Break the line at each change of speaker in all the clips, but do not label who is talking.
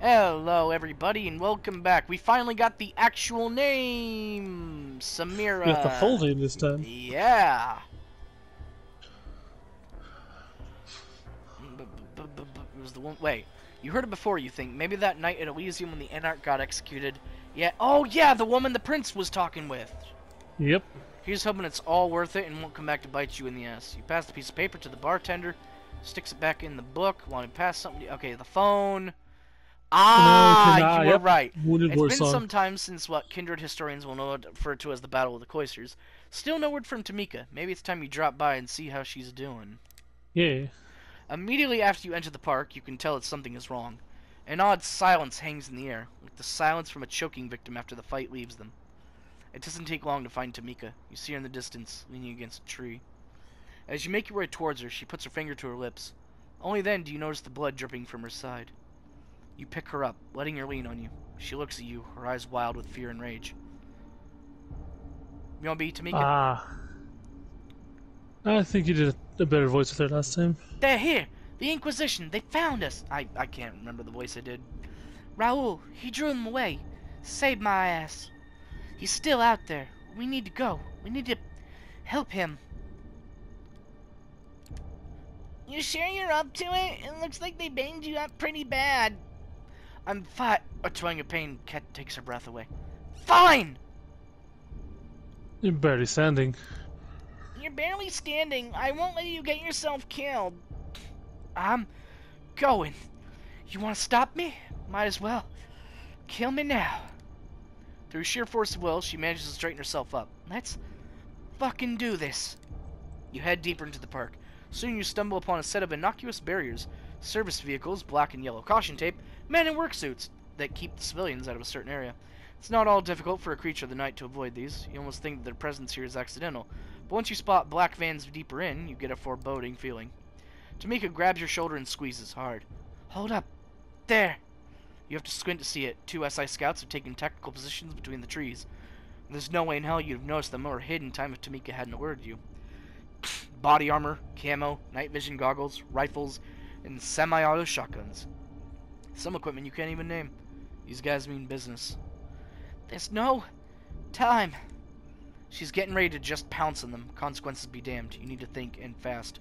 Hello, everybody, and welcome back. We finally got the actual name,
We got the full
Samira.
name this time.
Yeah. It was the one. Wait, you heard it before. You think maybe that night at Elysium when the Anarch got executed? Yeah. Oh yeah, the woman the prince was talking with.
Yep.
Here's hoping it's all worth it and won't come back to bite you in the ass. You pass the piece of paper to the bartender, sticks it back in the book. Want to pass something? Okay, the phone.
No,
Ah, you
cannot.
were
Yep.
right.
Wounded
It's
War
been
Song.
some time since what kindred historians will know refer to as the Battle of the Cloisters. Still no word from Tamika. Maybe it's time you drop by and see how she's doing.
Yeah.
Immediately after you enter the park, you can tell that something is wrong. An odd silence hangs in the air, like the silence from a choking victim after the fight leaves them. It doesn't take long to find Tamika. You see her in the distance, leaning against a tree. As you make your way towards her, she puts her finger to her lips. Only then do you notice the blood dripping from her side. You pick her up, letting her lean on you. She looks at you, her eyes wild with fear and rage. You want to be Tamika?
Ah. I think you did a better voice with her last time.
They're here! The Inquisition! They found us! I can't remember the voice I did. Raoul, he drew them away. Saved my ass. He's still out there. We need to go. We need to help him. You sure you're up to it? It looks like they banged you up pretty bad. I'm fine. A twang of pain takes her breath away. Fine!
You're barely standing.
You're barely standing. I won't let you get yourself killed. I'm going. You want to stop me? Might as well. Kill me now. Through sheer force of will, she manages to straighten herself up. Let's fucking do this. You head deeper into the park. Soon you stumble upon a set of innocuous barriers. Service vehicles, black and yellow caution tape, men in work suits that keep the civilians out of a certain area. It's not all difficult for a creature of the night to avoid these. You almost think that their presence here is accidental. But once you spot black vans deeper in, you get a foreboding feeling. Tamika grabs your shoulder and squeezes hard. Hold up. There. You have to squint to see it. Two SI scouts have taken tactical positions between the trees. There's no way in hell you'd have noticed them or hid in time if Tamika hadn't alerted you. Body armor, camo, night vision goggles, rifles, and semi-auto shotguns. Some equipment you can't even name. These guys mean business. There's no time. She's getting ready to just pounce on them. Consequences be damned. You need to think, and fast.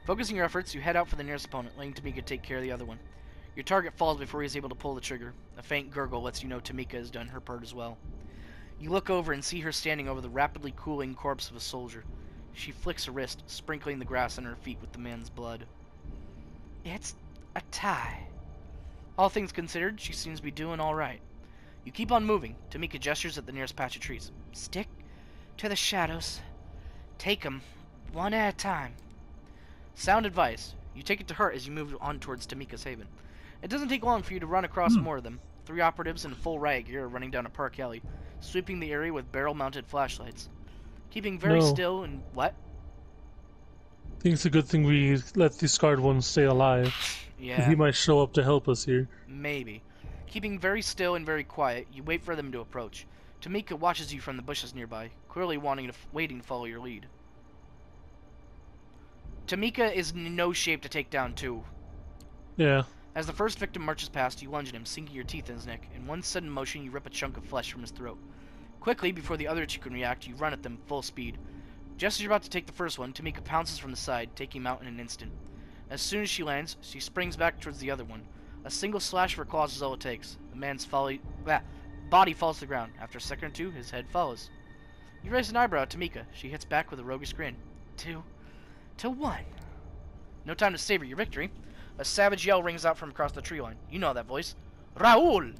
Focusing your efforts, you head out for the nearest opponent, letting Tamika take care of the other one. Your target falls before he is able to pull the trigger. A faint gurgle lets you know Tamika has done her part as well. You look over and see her standing over the rapidly cooling corpse of a soldier. She flicks her wrist, sprinkling the grass under her feet with the man's blood. It's a tie. All things considered, she seems to be doing all right. You keep on moving. Tamika gestures at the nearest patch of trees. Stick to the shadows. Take them one at a time. Sound advice. You take it to heart as you move on towards Tamika's haven. It doesn't take long for you to run across more of them. 3 operatives in full riot gear are running down a park alley, sweeping the area with barrel-mounted flashlights. Keeping very still and... What?
I think it's a good thing we let the scarred one stay alive.
Yeah.
He might show up to help us here.
Maybe. Keeping very still and very quiet, you wait for them to approach. Tamika watches you from the bushes nearby, clearly waiting to follow your lead. Tamika is in no shape to take down 2.
Yeah.
As the first victim marches past, you lunge at him, sinking your teeth in his neck. In one sudden motion, you rip a chunk of flesh from his throat. Quickly, before the other 2 can react, you run at them full speed. Just as you're about to take the first one, Tamika pounces from the side, taking him out in an instant. As soon as she lands, she springs back towards the other one. A single slash of her claws is all it takes. The man's body falls to the ground. After a second or 2, his head follows. You raise an eyebrow at Tamika. She hits back with a roguish grin. 2 to 1. No time to savor your victory. A savage yell rings out from across the tree line. You know that voice. Raoul!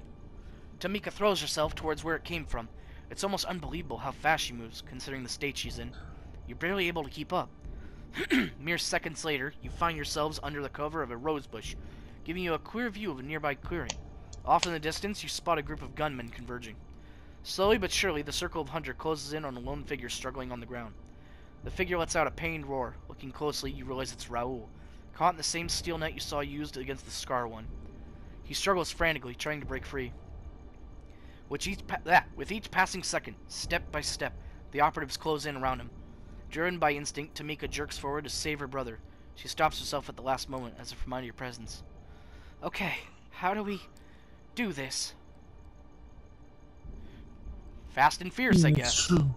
Tamika throws herself towards where it came from. It's almost unbelievable how fast she moves, considering the state she's in. You're barely able to keep up. Mere seconds later, you find yourselves under the cover of a rose bush, giving you a clear view of a nearby clearing. Off in the distance, you spot a group of gunmen converging. Slowly but surely, the circle of hunter closes in on a lone figure struggling on the ground. The figure lets out a pained roar. Looking closely, you realize it's Raoul, caught in the same steel net you saw used against the Scar one. He struggles frantically, trying to break free. With each passing second, step by step, the operatives close in around him. Driven by instinct, Tamika jerks forward to save her brother. She stops herself at the last moment as if reminded of your presence. Okay, how do we do this? Fast and fierce, I
It's
guess.
true.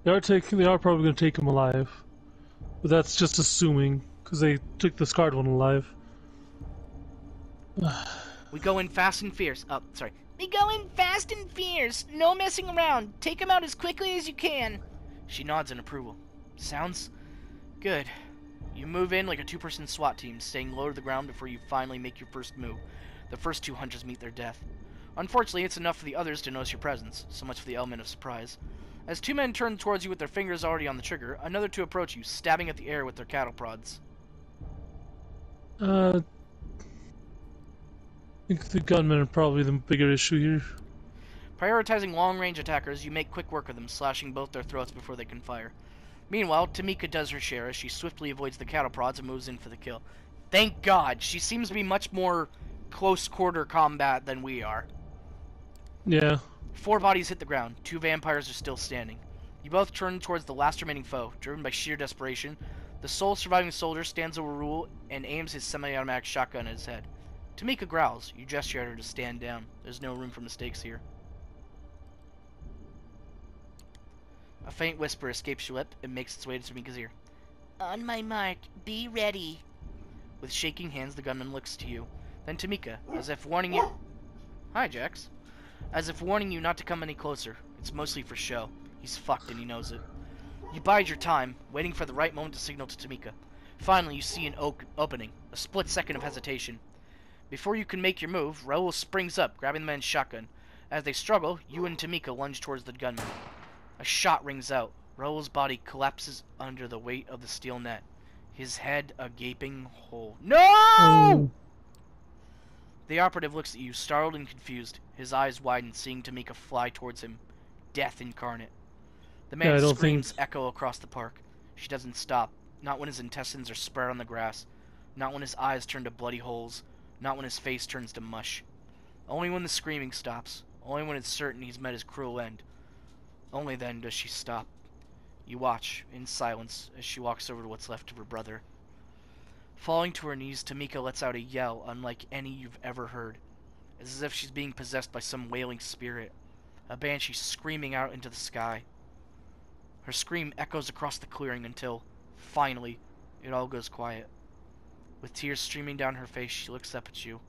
They are probably going to take him alive, but that's just assuming because they took the scarred one alive.
We go in fast and fierce. Oh, sorry. We go in fast and fierce. No messing around. Take him out as quickly as you can. She nods in approval. Sounds good. You move in like a two-person SWAT team, staying low to the ground before you finally make your first move. The first two hunters meet their death. Unfortunately, it's enough for the others to notice your presence, so much for the element of surprise. As two men turn towards you with their fingers already on the trigger, another two approach you, stabbing at the air with their cattle prods.
I think the gunmen are probably the bigger issue here.
Prioritizing long-range attackers, you make quick work of them, slashing both their throats before they can fire. Meanwhile, Tamika does her share as she swiftly avoids the cattle prods and moves in for the kill. Thank God, she seems to be much more close-quarter combat than we are.
Yeah.
4 bodies hit the ground. 2 vampires are still standing. You both turn towards the last remaining foe. Driven by sheer desperation, the sole surviving soldier stands over Rule and aims his semi-automatic shotgun at his head. Tamika growls. You gesture at her to stand down. There's no room for mistakes here. A faint whisper escapes your lip and makes its way to Tamika's ear. On my mark, be ready. With shaking hands, the gunman looks to you. Then Tamika, as if warning you... Hi, Jax. As if warning you not to come any closer. It's mostly for show. He's fucked and he knows it. You bide your time, waiting for the right moment to signal to Tamika. Finally, you see an opening. A split second of hesitation. Before you can make your move, Raoul springs up, grabbing the man's shotgun. As they struggle, you and Tamika lunge towards the gunman. A shot rings out. Raoul's body collapses under the weight of the steel net. His head a gaping hole. No!
Oh.
The operative looks at you, startled and confused. His eyes widen, seeing Tamika fly towards him. Death incarnate. The
Yeah, I
man's
don't
screams
think.
echo across the park. She doesn't stop. Not when his intestines are spread on the grass. Not when his eyes turn to bloody holes. Not when his face turns to mush. Only when the screaming stops. Only when it's certain he's met his cruel end. Only then does she stop. You watch, in silence, as she walks over to what's left of her brother. Falling to her knees, Tamika lets out a yell unlike any you've ever heard. It's as if she's being possessed by some wailing spirit. A banshee screaming out into the sky. Her scream echoes across the clearing until, finally, it all goes quiet. With tears streaming down her face, she looks up at you.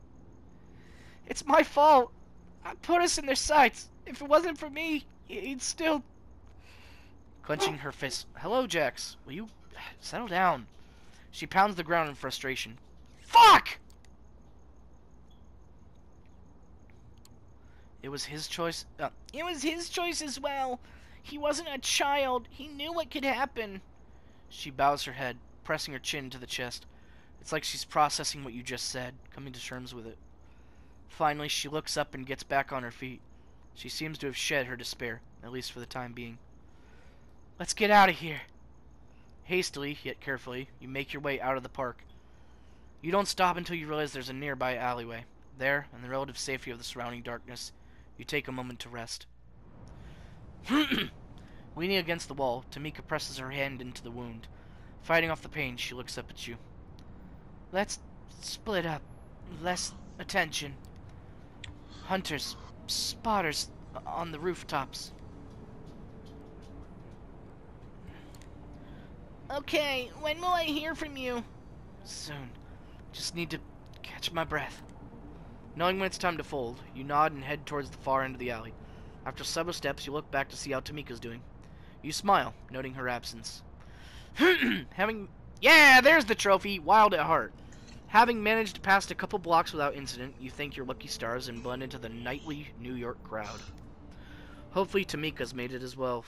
It's my fault! I put us in their sights! If it wasn't for me, he'd still... Clenching her fist. Hello, Jax. Will you settle down? She pounds the ground in frustration. Fuck! It was his choice. It was his choice as well. He wasn't a child. He knew what could happen. She bows her head, pressing her chin to the chest. It's like she's processing what you just said, coming to terms with it. Finally, she looks up and gets back on her feet. She seems to have shed her despair, at least for the time being. Let's get out of here. Hastily, yet carefully, you make your way out of the park. You don't stop until you realize there's a nearby alleyway. There, in the relative safety of the surrounding darkness, you take a moment to rest. Leaning against the wall, Tamika presses her hand into the wound. Fighting off the pain, she looks up at you. Let's split up. Less attention. Hunters, spotters on the rooftops. Okay, when will I hear from you? Soon. Just need to catch my breath. Knowing when it's time to fold, you nod and head towards the far end of the alley. After several steps, you look back to see how Tamika's doing. You smile, noting her absence. Yeah, there's the trophy, wild at heart. Having managed to pass a couple blocks without incident, you thank your lucky stars and blend into the nightly New York crowd. Hopefully Tamika's made it as well.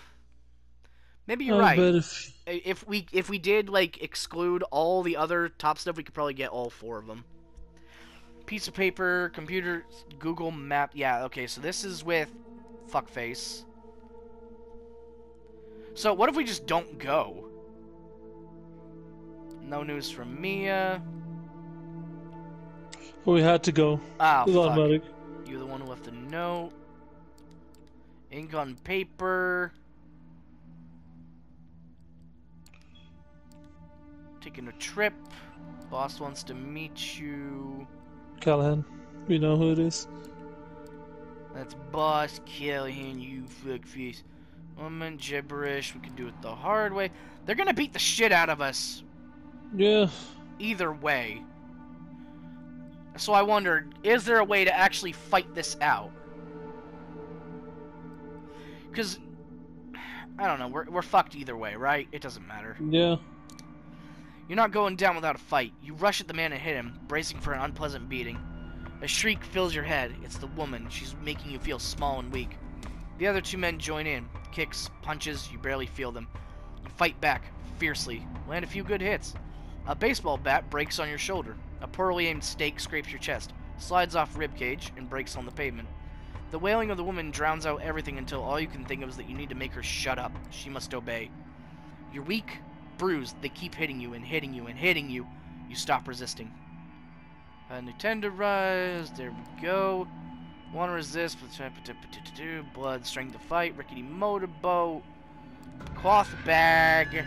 Maybe you're
I
right.
bet
If we did like exclude all the other top stuff, we could probably get all 4 of them. Piece of paper, computer, Google Map. Yeah, okay, so this is with Fuckface. So what if we just don't go? No news from Mia.
we had to go.
Ah,
It was
fuck.
automatic.
You're the one who left a note. Ink on paper. Taking a trip. Boss wants to meet you.
Callahan. We know who it is.
That's Boss Callahan, you fuckface. Woman gibberish. We can do it the hard way. They're gonna beat the shit out of us.
Yeah.
Either way. So I wondered, is there a way to actually fight this out? Because, I don't know, we're fucked either way, right? It doesn't matter.
Yeah.
You're not going down without a fight. You rush at the man and hit him, bracing for an unpleasant beating. A shriek fills your head. It's the woman. She's making you feel small and weak. The other two men join in. Kicks, punches, you barely feel them. You fight back, fiercely. Land a few good hits. A baseball bat breaks on your shoulder. A poorly aimed stake scrapes your chest, slides off ribcage, and breaks on the pavement. The wailing of the woman drowns out everything until all you can think of is that you need to make her shut up. She must obey. You're weak, bruised. They keep hitting you and hitting you and hitting you. You stop resisting. New tenderized. There we go. Want to resist. Blood, strength to fight. Rickety motorboat. Cloth bag.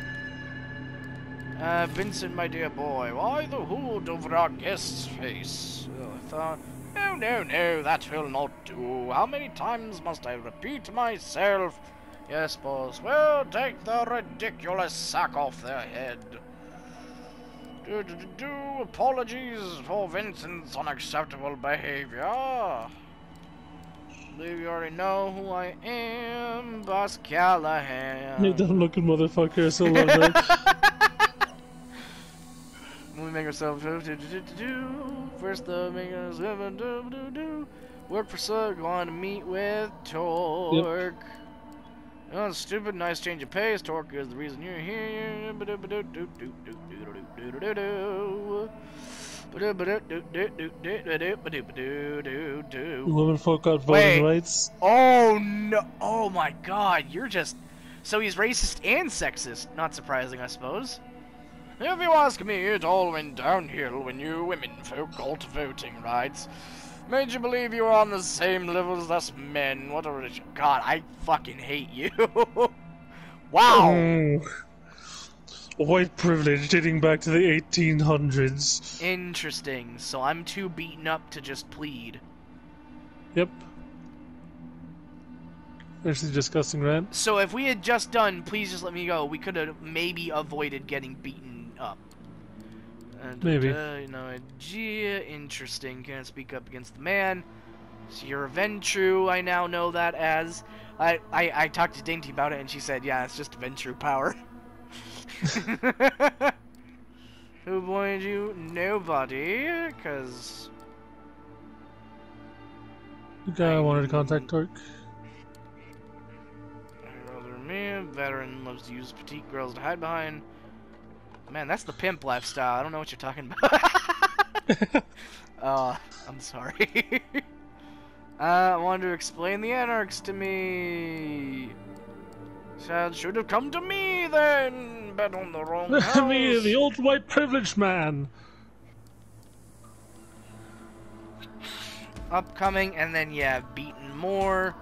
Vincent, my dear boy, why the hood over our guest's face? I thought, no, no, no, that will not do. How many times must I repeat myself? Yes, boss. Well, take the ridiculous sack off their head. Apologies for Vincent's unacceptable behavior. I believe you already know who I am, Boss Callahan.
You dumb looking motherfucker, I so love that.
We make ourselves first the make us work for Sug, want to meet with Torque. Yep. Oh, stupid, nice change of pace. Torque is the reason you're here.
Women folk got voting rights.
Oh no! Oh my God! You're just so he's racist and sexist. Not surprising, I suppose. If you ask me, it all went downhill when you women folk got voting rights. Made you believe you were on the same level as us men. What a rich... God, I fucking hate you. Wow.
White privilege dating back to the 1800s.
Interesting. So I'm too beaten up to just plead.
Yep. Actually disgusting, right?
So if we had just done, please just let me go, we could have maybe avoided getting beaten up.
Maybe.
No idea. Interesting. Can't speak up against the man. So you're a Ventru. I now know that as. I talked to Dainty about it, and she said, yeah, it's just Ventru power. Who appointed you? Nobody. Because...
The guy I wanted to contact Torque.
Veteran loves to use petite girls to hide behind. Man, that's the pimp lifestyle. I don't know what you're talking about. I'm sorry. I wanted to explain the anarchs to me. Said should have come to me then. Bet on the wrong house.
Me, the old white privileged man.
Upcoming, and then yeah, beaten more.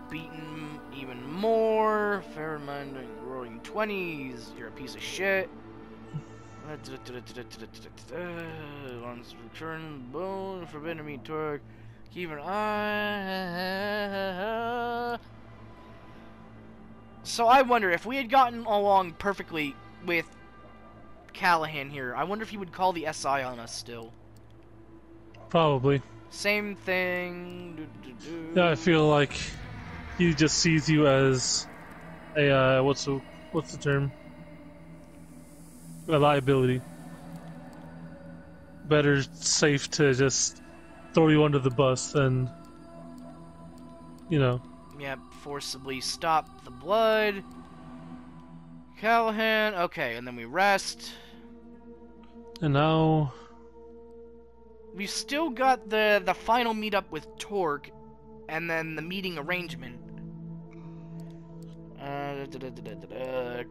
Beaten even more. Fair mind, roaring 20s. You're a piece of shit. Once return bone, forbidden me Torque. Keep an eye. So I wonder if we had gotten along perfectly with Callahan here. I wonder if he would call the SI on us still.
Probably.
Same thing.
Yeah, I feel like he just sees you as a what's the term? A liability. Better safe to just throw you under the bus than, you know.
Yeah, forcibly stop the blood. Callahan, okay, and then we rest.
And now
We've still got the final meetup with Torque, and then the meeting arrangement.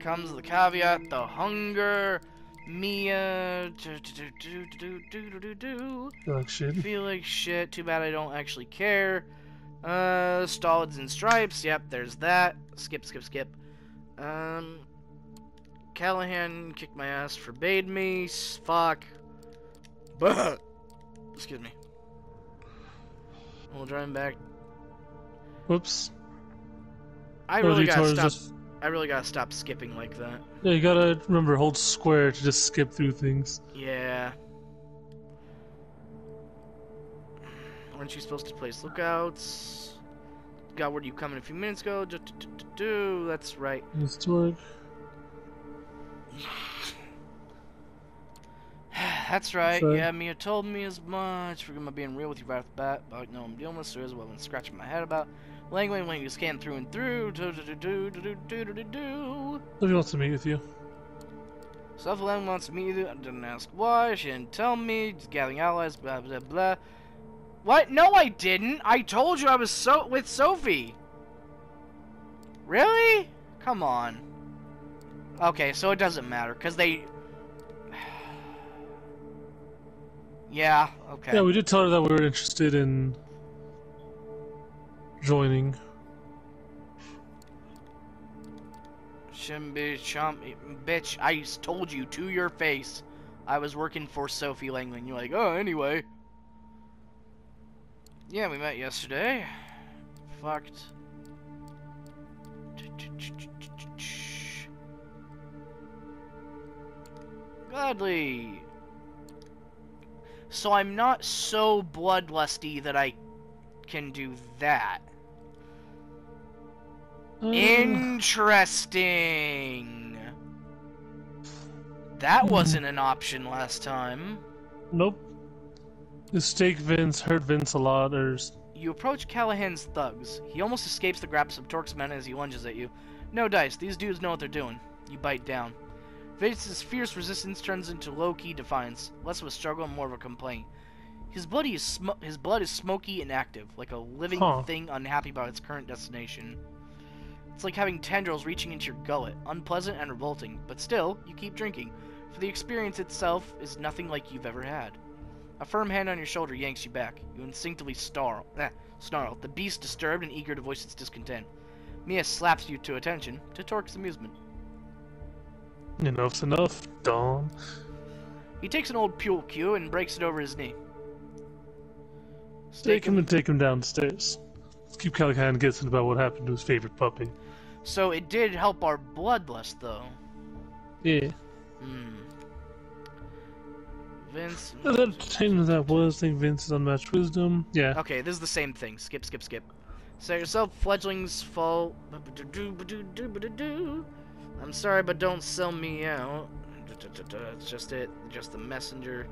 Comes the caveat, the hunger, Mia.
like shit.
Feel like shit. Too bad I don't actually care. Stolids and stripes. Yep, there's that. Skip. Callahan kicked my ass, forbade me. Fuck. But Excuse me. We'll drive back.
Whoops.
I
Or
really gotta
detours
stop.
just...
I really gotta stop skipping like that.
Yeah, you gotta remember, hold square to just skip through things.
Yeah. Weren't you supposed to place lookouts? Got word you come in a few minutes ago. That's right.
Let's do it.
That's right.
Sorry.
Yeah, Mia told me as much. Forgive my being real with you right off the bat. But I know I'm dealing with, so as well been scratching my head about. Language when you scan through and through.
Sophie wants to meet with you.
Sutherland wants to meet you. I didn't ask why. She didn't tell me. Just gathering allies. Blah blah blah. What? No, I didn't. I told you I was with Sophie. Really? Come on. Okay, so it doesn't matter because they. Yeah. Okay.
Yeah, we did tell her that we were interested in joining.
Shouldn't be chump, bitch. I told you to your face I was working for Sophie Langley. You're like, oh, anyway. Yeah, we met yesterday. Fucked. Gladly. So I'm not so bloodlusty that I can do that. Interesting. That wasn't an option last time.
Nope. The stake Vince hurt Vince a lot.
You approach Callahan's thugs. He almost escapes the grasp of Torque's men as he lunges at you. No dice. These dudes know what they're doing. You bite down. Vince's fierce resistance turns into low-key defiance, less of a struggle and more of a complaint. His blood is smoky and active, like a living thing unhappy about its current destination. It's like having tendrils reaching into your gullet, unpleasant and revolting, but still, you keep drinking, for the experience itself is nothing like you've ever had. A firm hand on your shoulder yanks you back. You instinctively snarl. The beast disturbed and eager to voice its discontent. Mia slaps you to attention, to Torque's amusement.
Enough's enough, Dom.
He takes an old pool cue and breaks it over his knee.
Take him and take him downstairs. Let's keep Callahan guessing about what happened to his favorite puppy.
So it did help our bloodlust, though.
Yeah.
Vince.
As entertaining as that was, I think Vince's unmatched wisdom. Yeah.
Okay, this is the same thing. Skip. Say yourself, fledglings fall. I'm sorry, but don't sell me out. It's just it. Just the messenger.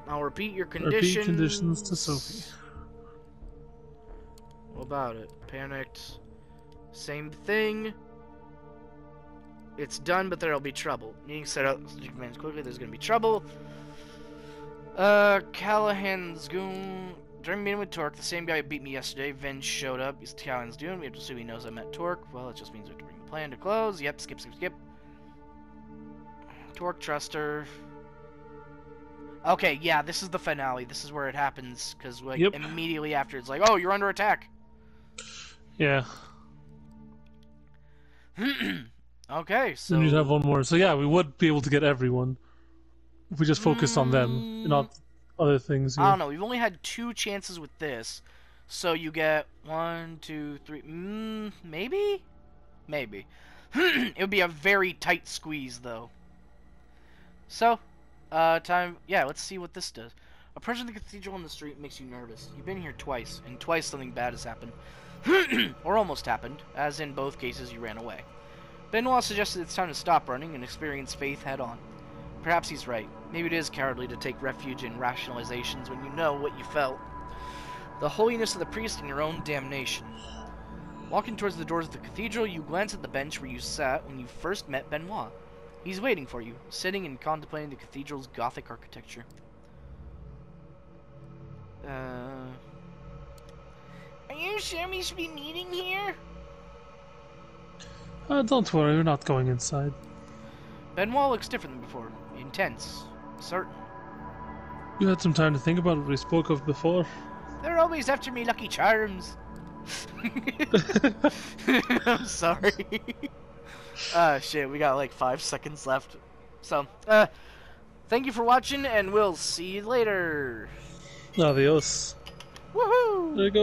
I'll repeat your conditions.
Repeat conditions to Sophie.
What about it? Panicked. Same thing. It's done, but there'll be trouble. Needing set up commands quickly. There's gonna be trouble. Callahan's goon. During meeting with Torque, the same guy who beat me yesterday, Vince showed up. He's Callahan's goon. We have to assume he knows I met Torque. Well, it just means we have to bring the plan to close. Yep. Skip. Torque, trust her. Okay, yeah, this is the finale. This is where it happens, because like immediately after, it's like, oh, you're under attack.
Yeah.
Okay, so
Then you'd have one more. So yeah, we would be able to get everyone if we just focused on them and not other things.
I don't know. We've only had 2 chances with this, so you get 1, 2, 3. Maybe. It would be a very tight squeeze, though. So. Time. Yeah, let's see what this does. Approaching the cathedral on the street makes you nervous. You've been here twice, and twice something bad has happened. Or almost happened, as in both cases you ran away. Benoit suggested it's time to stop running and experience faith head on. Perhaps he's right. Maybe it is cowardly to take refuge in rationalizations when you know what you felt. The holiness of the priest and your own damnation. Walking towards the doors of the cathedral, you glance at the bench where you sat when you first met Benoit. He's waiting for you, sitting and contemplating the cathedral's Gothic architecture. Are you sure we should be meeting here?
Don't worry, we're not going inside.
Benoit looks different than before. Intense. Certain.
You had some time to think about what we spoke of before.
They're always after me Lucky Charms. I'm sorry. Shit, we got like 5 seconds left. So, Thank you for watching, and we'll see you later.
Adios. There
Woohoo!
you go.